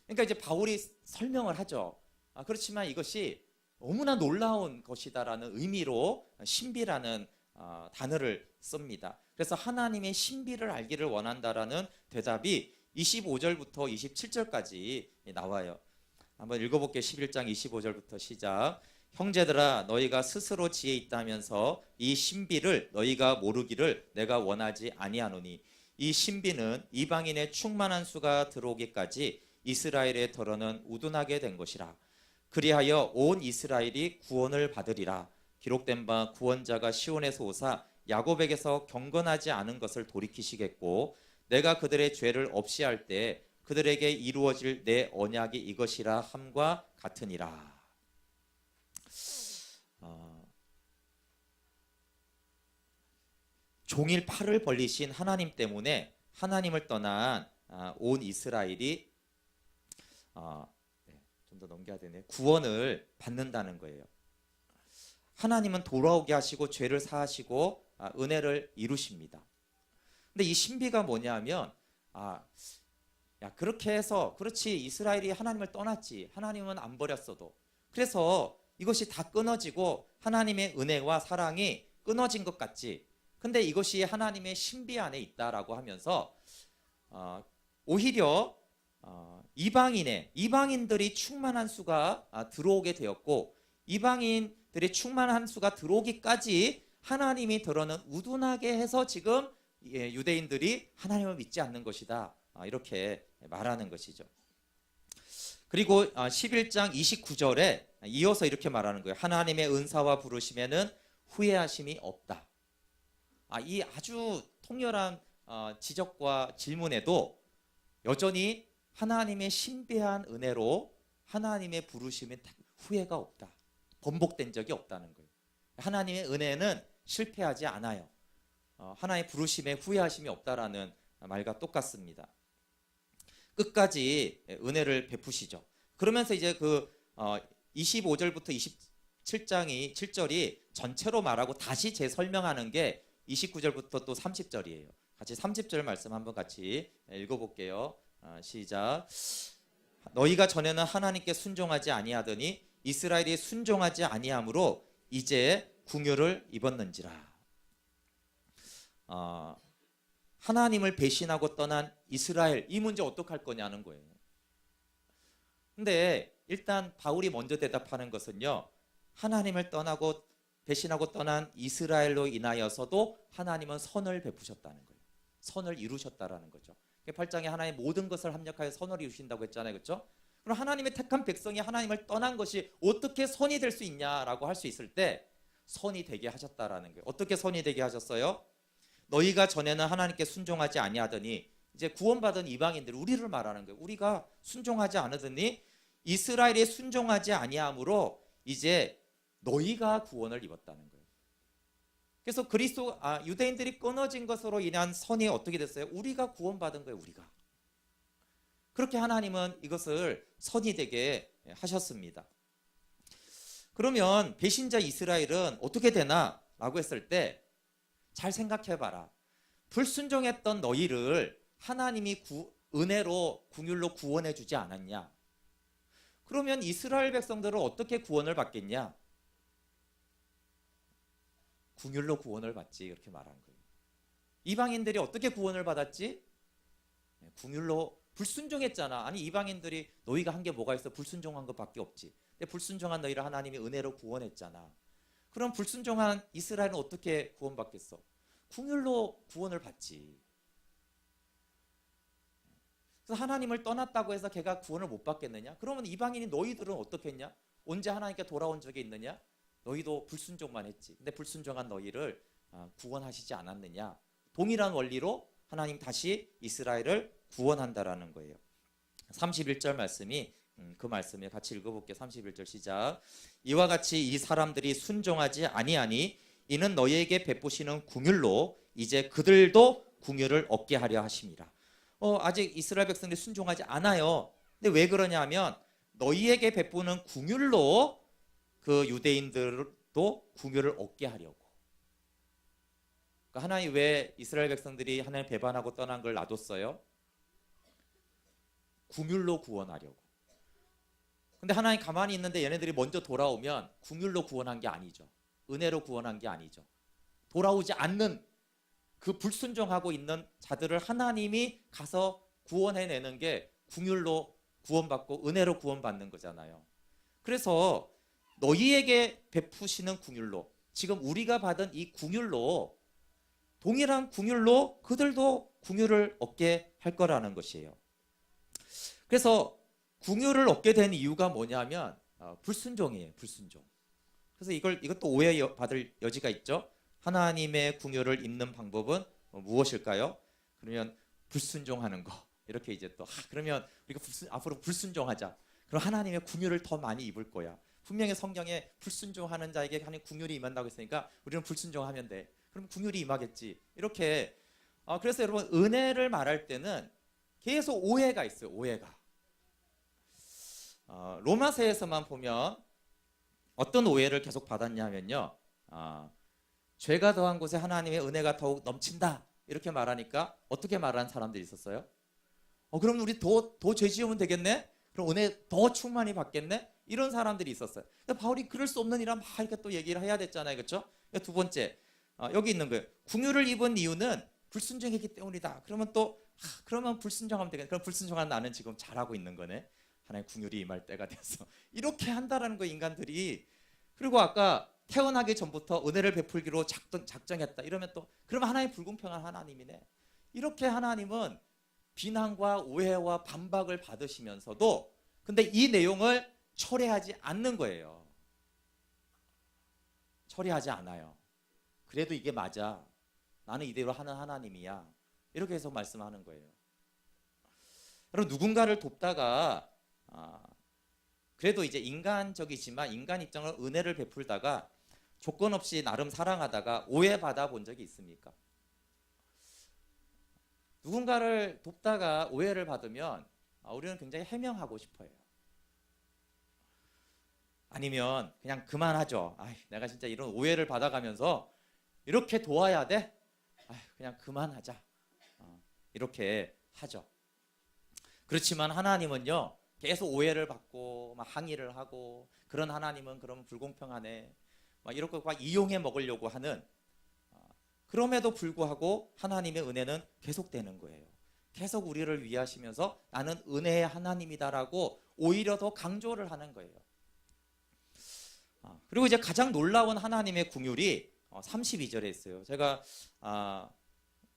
그러니까 이제 바울이 설명을 하죠. 그렇지만 이것이 너무나 놀라운 것이다라는 의미로 신비라는 단어를 씁니다. 그래서 하나님의 신비를 알기를 원한다라는 대답이 25절부터 27절까지 나와요. 한번 읽어볼게요. 11장 25절부터 시작. 형제들아 너희가 스스로 지혜 있다면서 이 신비를 너희가 모르기를 내가 원하지 아니하노니 이 신비는 이방인의 충만한 수가 들어오기까지 이스라엘의 털어는 우둔하게 된 것이라. 그리하여 온 이스라엘이 구원을 받으리라. 기록된 바 구원자가 시온에서 오사 야곱에게서 경건하지 않은 것을 돌이키시겠고 내가 그들의 죄를 없이 할 때 그들에게 이루어질 내 언약이 이것이라 함과 같으니라. 종일 팔을 벌리신 하나님 때문에 하나님을 떠난 온 이스라엘이 좀 더 넘겨야 되네요. 구원을 받는다는 거예요. 하나님은 돌아오게 하시고 죄를 사하시고 은혜를 이루십니다. 근데 이 신비가 뭐냐면 야, 그렇게 해서 그렇지, 이스라엘이 하나님을 떠났지, 하나님은 안 버렸어도, 그래서 이것이 다 끊어지고 하나님의 은혜와 사랑이 끊어진 것 같지, 근데 이것이 하나님의 신비 안에 있다라고 하면서 오히려 이방인들이 충만한 수가 들어오게 되었고, 이방인들이 충만한 수가 들어오기까지 하나님이 드러는 우둔하게 해서 지금 유대인들이 하나님을 믿지 않는 것이다, 이렇게 말하는 것이죠. 그리고 11장 29절에 이어서 이렇게 말하는 거예요. 하나님의 은사와 부르심에는 후회하심이 없다. 이 아주 통렬한 지적과 질문에도 여전히 하나님의 신비한 은혜로 하나님의 부르심에 후회가 없다, 번복된 적이 없다는 거예요. 하나님의 은혜는 실패하지 않아요. 하나님의 부르심에 후회하심이 없다라는 말과 똑같습니다. 끝까지 은혜를 베푸시죠. 그러면서 이제 그 25절부터 27장이 7절이 전체로 말하고 다시 재설명하는 게 29절부터 또 30절이에요. 같이 30절 말씀 한번 같이 읽어볼게요. 시작. 너희가 전에는 하나님께 순종하지 아니하더니 이스라엘이 순종하지 아니하므로 이제 궁유를 입었는지라. 하나님을 배신하고 떠난 이스라엘, 이 문제 어떡할 거냐는 거예요. 근데 일단 바울이 먼저 대답하는 것은요, 하나님을 떠나고 배신하고 떠난 이스라엘로 인하여서도 하나님은 선을 베푸셨다는 거예요. 선을 이루셨다라는 거죠. 8장에 하나님 모든 것을 합력하여 선을 이루신다고 했잖아요. 그렇죠? 그럼 하나님의 택한 백성이 하나님을 떠난 것이 어떻게 선이 될 수 있냐라고 할 수 있을 때, 선이 되게 하셨다라는 거예요. 어떻게 선이 되게 하셨어요? 너희가 전에는 하나님께 순종하지 아니하더니, 이제 구원받은 이방인들, 우리를 말하는 거예요. 우리가 순종하지 않으더니 이스라엘이 순종하지 아니함으로 이제 너희가 구원을 입었다는 거예요. 그래서 유대인들이 끊어진 것으로 인한 선이 어떻게 됐어요? 우리가 구원받은 거예요. 우리가. 그렇게 하나님은 이것을 선이 되게 하셨습니다. 그러면 배신자 이스라엘은 어떻게 되나? 라고 했을 때 잘 생각해봐라. 불순종했던 너희를 하나님이 은혜로 궁율로 구원해 주지 않았냐? 그러면 이스라엘 백성들은 어떻게 구원을 받겠냐? 궁율로 구원을 받지, 이렇게 말한 거예요. 이방인들이 어떻게 구원을 받았지? 궁율로. 불순종했잖아. 아니, 이방인들이 너희가 한 게 뭐가 있어? 불순종한 것밖에 없지. 근데 불순종한 너희를 하나님이 은혜로 구원했잖아. 그럼 불순종한 이스라엘은 어떻게 구원받겠어? 궁율로 구원을 받지. 그래서 하나님을 떠났다고 해서 걔가 구원을 못 받겠느냐? 그러면 이방인이 너희들은 어떻게 했냐? 언제 하나님께 돌아온 적이 있느냐? 너희도 불순종만 했지. 근데 불순종한 너희를 구원하시지 않았느냐? 동일한 원리로 하나님 다시 이스라엘을 구원한다라는 거예요. 31절 말씀이 그 말씀에 같이 읽어볼게요. 31절 시작. 이와 같이 이 사람들이 순종하지 아니하니 이는 너희에게 베푸시는 궁율로 이제 그들도 궁율을 얻게 하려 하심이라. 아직 이스라엘 백성들이 순종하지 않아요. 근데 왜 그러냐 하면 너희에게 베푸는 궁율로 그 유대인들도 궁율을 얻게 하려고. 그러니까 하나님 왜 이스라엘 백성들이 하나님 배반하고 떠난 걸 놔뒀어요? 궁율로 구원하려고. 근데 하나님 가만히 있는데 얘네들이 먼저 돌아오면 궁율로 구원한 게 아니죠. 은혜로 구원한 게 아니죠. 돌아오지 않는 그 불순종하고 있는 자들을 하나님이 가서 구원해내는 게 궁율로 구원받고 은혜로 구원받는 거잖아요. 그래서 너희에게 베푸시는 궁율로, 지금 우리가 받은 이 궁율로, 동일한 궁율로 그들도 궁율을 얻게 할 거라는 것이에요. 그래서 궁율을 얻게 된 이유가 뭐냐면 불순종이에요. 불순종. 그래서 이것도 오해받을 여지가 있죠. 하나님의 궁율을 입는 방법은 무엇일까요? 그러면 불순종하는 거. 이렇게 이제 또 그러면 우리가 앞으로 불순종하자. 그럼 하나님의 궁유를 더 많이 입을 거야. 분명히 성경에 불순종하는 자에게 하나님 궁유를 임한다고 했으니까 우리는 불순종하면 돼. 그럼 궁유를 임하겠지. 이렇게 그래서 여러분 은혜를 말할 때는 계속 오해가 있어요. 오해가. 로마서에서만 보면 어떤 오해를 계속 받았냐면요. 죄가 더한 곳에 하나님의 은혜가 더욱 넘친다. 이렇게 말하니까 어떻게 말하는 사람들이 있었어요? 그럼 우리 더 죄 지으면 되겠네? 그럼 은혜 더 충만히 받겠네? 이런 사람들이 있었어요. 근데 바울이 그럴 수 없는 일은 막 이렇게 또 얘기를 해야 됐잖아요. 그렇죠? 두 번째, 여기 있는 거예요. 궁유를 입은 이유는 불순종했기 때문이다. 그러면 또 그러면 불순종하면 되겠네. 그럼 불순종한 나는 지금 잘하고 있는 거네. 하나님 궁유리 임할 때가 돼서 이렇게 한다라는 거 인간들이. 그리고 아까 태어나기 전부터 은혜를 베풀기로 작정했다. 이러면 또 그러면 하나님 불공평한 하나님이네. 이렇게 하나님은 비난과 오해와 반박을 받으시면서도 근데 이 내용을 철회하지 않는 거예요. 철회하지 않아요. 그래도 이게 맞아. 나는 이대로 하는 하나님이야. 이렇게 해서 말씀하는 거예요. 여러분 누군가를 돕다가 그래도 이제 인간적이지만 인간 입장으로 은혜를 베풀다가 조건 없이 나름 사랑하다가 오해받아 본 적이 있습니까? 누군가를 돕다가 오해를 받으면 우리는 굉장히 해명하고 싶어요. 아니면 그냥 그만하죠. 내가 진짜 이런 오해를 받아가면서 이렇게 도와야 돼? 그냥 그만하자. 이렇게 하죠. 그렇지만 하나님은요. 계속 오해를 받고 막 항의를 하고 그런 하나님은 그러면 불공평하네. 막 이렇게 막 이용해 먹으려고 하는 그럼에도 불구하고 하나님의 은혜는 계속되는 거예요. 계속 우리를 위하시면서 나는 은혜의 하나님이다라고 오히려 더 강조를 하는 거예요. 그리고 이제 가장 놀라운 하나님의 긍휼이 32절에 있어요. 제가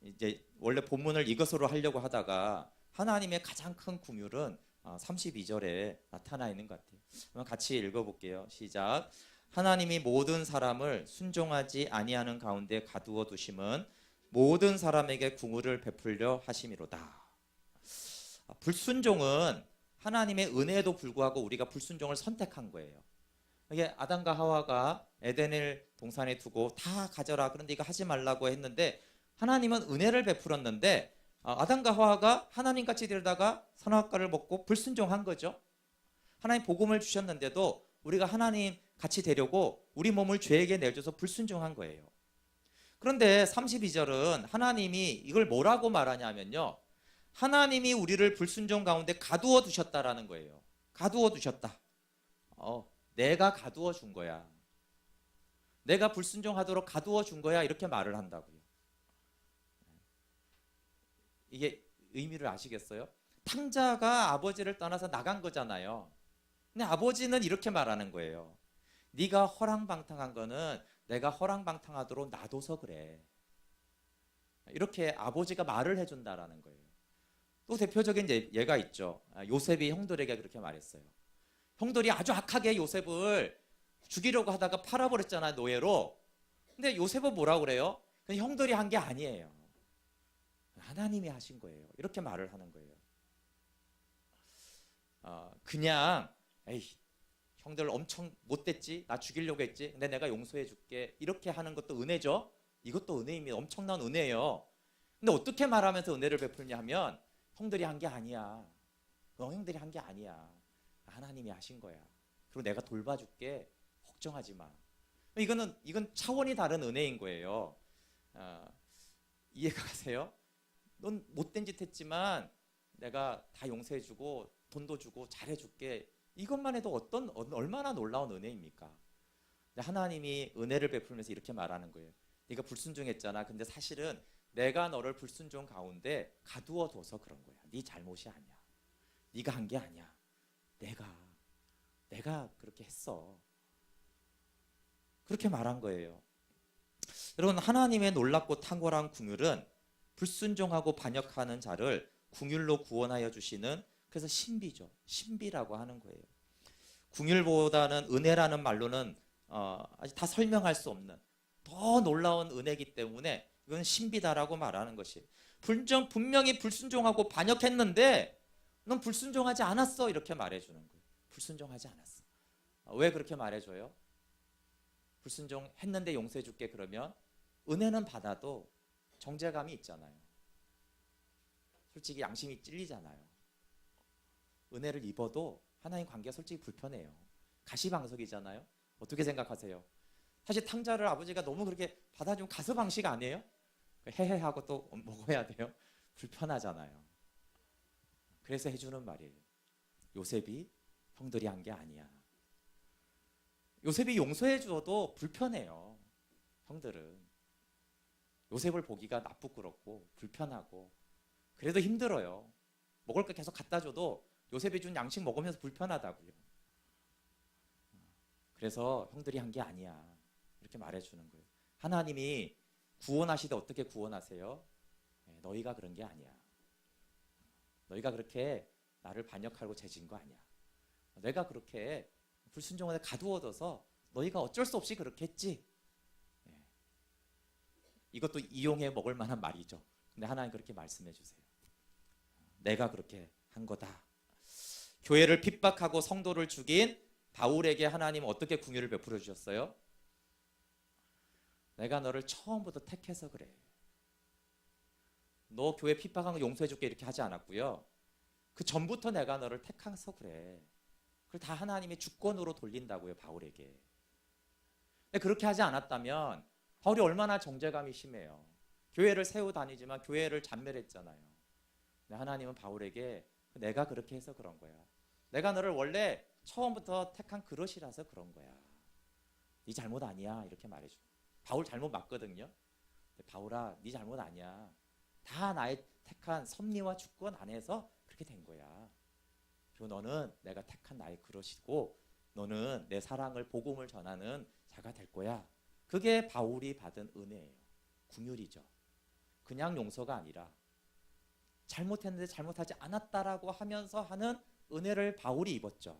이제 원래 본문을 이것으로 하려고 하다가 하나님의 가장 큰 긍휼은 32절에 나타나 있는 것 같아요. 그럼 같이 읽어볼게요. 시작. 하나님이 모든 사람을 순종하지 아니하는 가운데 가두어 두심은 모든 사람에게 긍휼을 베풀려 하심이로다. 불순종은 하나님의 은혜에도 불구하고 우리가 불순종을 선택한 거예요. 이게 아담과 하와가 에덴을 동산에 두고 다 가져라. 그런데 이거 하지 말라고 했는데 하나님은 은혜를 베풀었는데 아담과 하와가 하나님같이 되다가 선악과를 먹고 불순종한 거죠. 하나님 복음을 주셨는데도 우리가 하나님 같이 되려고 우리 몸을 죄에게 내줘서 불순종한 거예요. 그런데 32절은 하나님이 이걸 뭐라고 말하냐면요. 하나님이 우리를 불순종 가운데 가두어 두셨다라는 거예요. 가두어 두셨다. 내가 가두어 준 거야. 내가 불순종하도록 가두어 준 거야. 이렇게 말을 한다고요. 이게 의미를 아시겠어요? 탕자가 아버지를 떠나서 나간 거잖아요. 근데 아버지는 이렇게 말하는 거예요. 네가 허랑방탕한 거는 내가 허랑방탕하도록 놔둬서 그래. 이렇게 아버지가 말을 해준다라는 거예요. 또 대표적인 예가 있죠. 요셉이 형들에게 그렇게 말했어요. 형들이 아주 악하게 요셉을 죽이려고 하다가 팔아버렸잖아요. 노예로. 근데 요셉은 뭐라고 그래요? 그냥 형들이 한 게 아니에요. 하나님이 하신 거예요. 이렇게 말을 하는 거예요. 그냥 에이 형들 엄청 못됐지? 나 죽이려고 했지? 근데 내가 용서해 줄게. 이렇게 하는 것도 은혜죠. 이것도 은혜입니다. 엄청난 은혜예요. 근데 어떻게 말하면서 은혜를 베풀냐 하면 형들이 한 게 아니야. 형들이 한 게 아니야. 하나님이 하신 거야. 그리고 내가 돌봐줄게. 걱정하지 마. 이건 차원이 다른 은혜인 거예요. 이해가 가세요? 넌 못된 짓 했지만 내가 다 용서해주고 돈도 주고 잘해줄게. 이것만 해도 얼마나 놀라운 은혜입니까? 하나님이 은혜를 베풀면서 이렇게 말하는 거예요. 네가 불순종했잖아. 근데 사실은 내가 너를 불순종 가운데 가두어 둬서 그런 거야. 네 잘못이 아니야. 네가 한 게 아니야. 내가 그렇게 했어. 그렇게 말한 거예요. 여러분 하나님의 놀랍고 탁월한 긍휼은 불순종하고 반역하는 자를 긍휼로 구원하여 주시는 그래서 신비죠. 신비라고 하는 거예요. 긍휼보다는 은혜라는 말로는 아직 다 설명할 수 없는 더 놀라운 은혜이기 때문에 이건 신비다라고 말하는 것이. 분명히 불순종하고 반역했는데 넌 불순종하지 않았어 이렇게 말해주는 거예요. 불순종하지 않았어. 왜 그렇게 말해줘요? 불순종했는데 용서해줄게 그러면 은혜는 받아도 정죄감이 있잖아요. 솔직히 양심이 찔리잖아요. 은혜를 입어도 하나님 관계가 솔직히 불편해요. 가시방석이잖아요. 어떻게 생각하세요? 사실 탕자를 아버지가 너무 그렇게 받아주면 가시방식 아니에요? 헤헤하고 또 먹어야 돼요. 불편하잖아요. 그래서 해주는 말이에요. 요셉이 형들이 한 게 아니야. 요셉이 용서해 주어도 불편해요. 형들은 요셉을 보기가 나쁘고 불편하고 그래도 힘들어요. 먹을 거 계속 갖다 줘도 요셉이 준 양식 먹으면서 불편하다고요. 그래서 형들이 한 게 아니야 이렇게 말해주는 거예요. 하나님이 구원하시되 어떻게 구원하세요? 너희가 그런 게 아니야. 너희가 그렇게 나를 반역하고 죄진 거 아니야. 내가 그렇게 불순종에 가두어둬서 너희가 어쩔 수 없이 그렇게 했지. 이것도 이용해 먹을 만한 말이죠. 근데 하나님 그렇게 말씀해 주세요. 내가 그렇게 한 거다. 교회를 핍박하고 성도를 죽인 바울에게 하나님 어떻게 긍휼을 베풀어 주셨어요? 내가 너를 처음부터 택해서 그래. 너 교회 핍박한 거 용서해 줄게 이렇게 하지 않았고요. 그 전부터 내가 너를 택해서 그래. 그걸 다 하나님의 주권으로 돌린다고요, 바울에게. 근데 그렇게 하지 않았다면 바울이 얼마나 정죄감이 심해요. 교회를 세우 다니지만 교회를 잔멸했잖아요. 근데 하나님은 바울에게 내가 그렇게 해서 그런 거야. 내가 너를 원래 처음부터 택한 그릇이라서 그런 거야. 네 잘못 아니야 이렇게 말해줘. 바울 잘못 맞거든요. 바울아, 네 잘못 아니야. 다 나의 택한 섭리와 주권 안에서 그렇게 된 거야. 그리고 너는 내가 택한 나의 그릇이고 너는 내 사랑을 복음을 전하는 자가 될 거야. 그게 바울이 받은 은혜예요. 긍휼이죠. 그냥 용서가 아니라 잘못했는데 잘못하지 않았다라고 하면서 하는 은혜를 바울이 입었죠.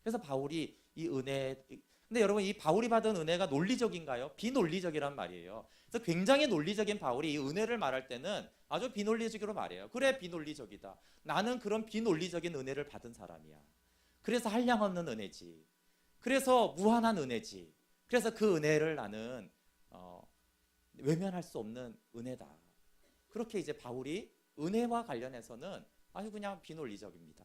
그래서 바울이 이 은혜, 근데 여러분 이 바울이 받은 은혜가 논리적인가요? 비논리적이란 말이에요. 그래서 굉장히 논리적인 바울이 이 은혜를 말할 때는 아주 비논리적으로 말해요. 그래, 비논리적이다. 나는 그런 비논리적인 은혜를 받은 사람이야. 그래서 한량없는 은혜지. 그래서 무한한 은혜지. 그래서 그 은혜를 나는 외면할 수 없는 은혜다. 그렇게 이제 바울이 은혜와 관련해서는 아주 그냥 비논리적입니다.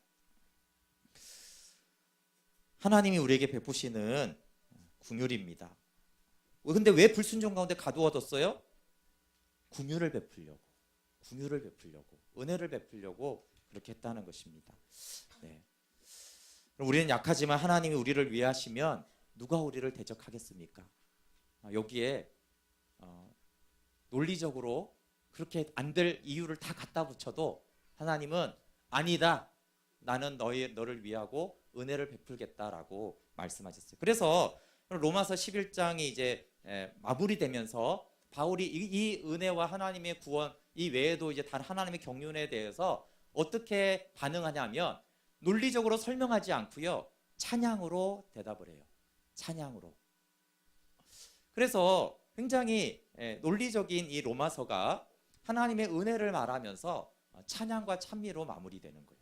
하나님이 우리에게 베푸시는 긍휼입니다. 근데 왜 불순종 가운데 가두어뒀어요? 긍휼을 베풀려고, 긍휼을 베풀려고, 은혜를 베풀려고 그렇게 했다는 것입니다. 네. 우리는 약하지만 하나님이 우리를 위하시면 누가 우리를 대적하겠습니까? 여기에 논리적으로 그렇게 안 될 이유를 다 갖다 붙여도 하나님은 아니다. 나는 너를 위하고 은혜를 베풀겠다라고 말씀하셨어요. 그래서 로마서 11장이 이제 마무리되면서 바울이 이 은혜와 하나님의 구원 이 외에도 이제 다른 하나님의 경륜에 대해서 어떻게 반응하냐면 논리적으로 설명하지 않고요. 찬양으로 대답을 해요. 찬양으로. 그래서 굉장히 논리적인 이 로마서가 하나님의 은혜를 말하면서 찬양과 찬미로 마무리되는 거예요.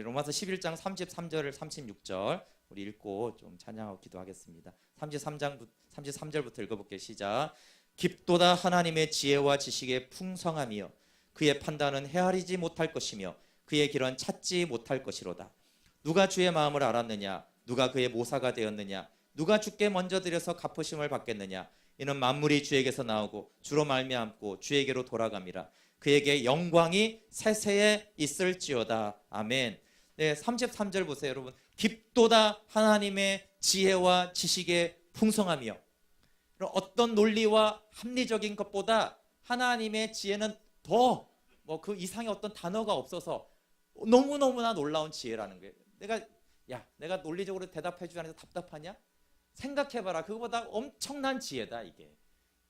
로마서 11장 33절 36절 우리 읽고 좀 찬양하고 기도하겠습니다. 33절부터 읽어볼게요. 시작. 깊도다 하나님의 지혜와 지식의 풍성함이여 그의 판단은 헤아리지 못할 것이며 그의 길은 찾지 못할 것이로다. 누가 주의 마음을 알았느냐? 누가 그의 모사가 되었느냐? 누가 주께 먼저 드려서 갚으심을 받겠느냐? 이는 만물이 주에게서 나오고 주로 말미암고 주에게로 돌아갑니다. 그에게 영광이 세세에 있을지어다. 아멘. 네, 33절 보세요, 여러분. 깊도다 하나님의 지혜와 지식의 풍성함이요. 어떤 논리와 합리적인 것보다 하나님의 지혜는 더 그 이상의 어떤 단어가 없어서 너무너무나 놀라운 지혜라는 거예요. 내가 논리적으로 대답해 주지 않아서 답답하냐? 생각해봐라. 그거보다 엄청난 지혜다 이게.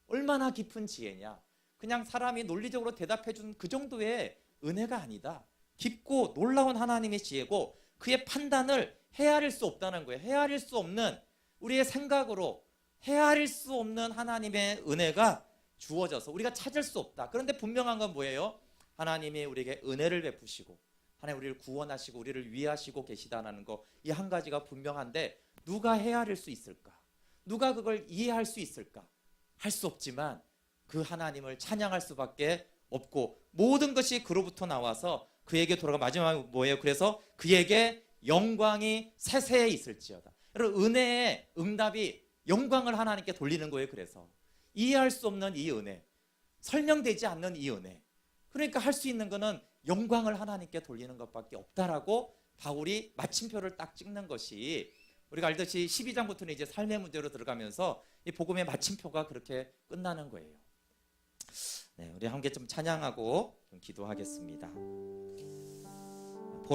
얼마나 깊은 지혜냐. 그냥 사람이 논리적으로 대답해 준 그 정도의 은혜가 아니다. 깊고 놀라운 하나님의 지혜고 그의 판단을 헤아릴 수 없다는 거예요. 헤아릴 수 없는 우리의 생각으로 헤아릴 수 없는 하나님의 은혜가 주어져서 우리가 찾을 수 없다. 그런데 분명한 건 뭐예요? 하나님이 우리에게 은혜를 베푸시고 하나님 우리를 구원하시고 우리를 위하시고 계시다는 거, 이 한 가지가 분명한데 누가 헤아릴 수 있을까? 누가 그걸 이해할 수 있을까? 할 수 없지만 그 하나님을 찬양할 수밖에 없고 모든 것이 그로부터 나와서 그에게 돌아가. 마지막에 뭐예요? 그래서 그에게 영광이 세세에 있을지어다. 여러분, 은혜의 응답이 영광을 하나님께 돌리는 거예요. 그래서 이해할 수 없는 이 은혜, 설명되지 않는 이 은혜, 그러니까 할 수 있는 거는 영광을 하나님께 돌리는 것밖에 없다라고 바울이 마침표를 딱 찍는 것이, 우리가 알듯이 12장부터는 이제 삶의 문제로 들어가면서 이 복음의 마침표가 그렇게 끝나는 거예요. 네, 우리 함께 좀 찬양하고 좀 기도하겠습니다.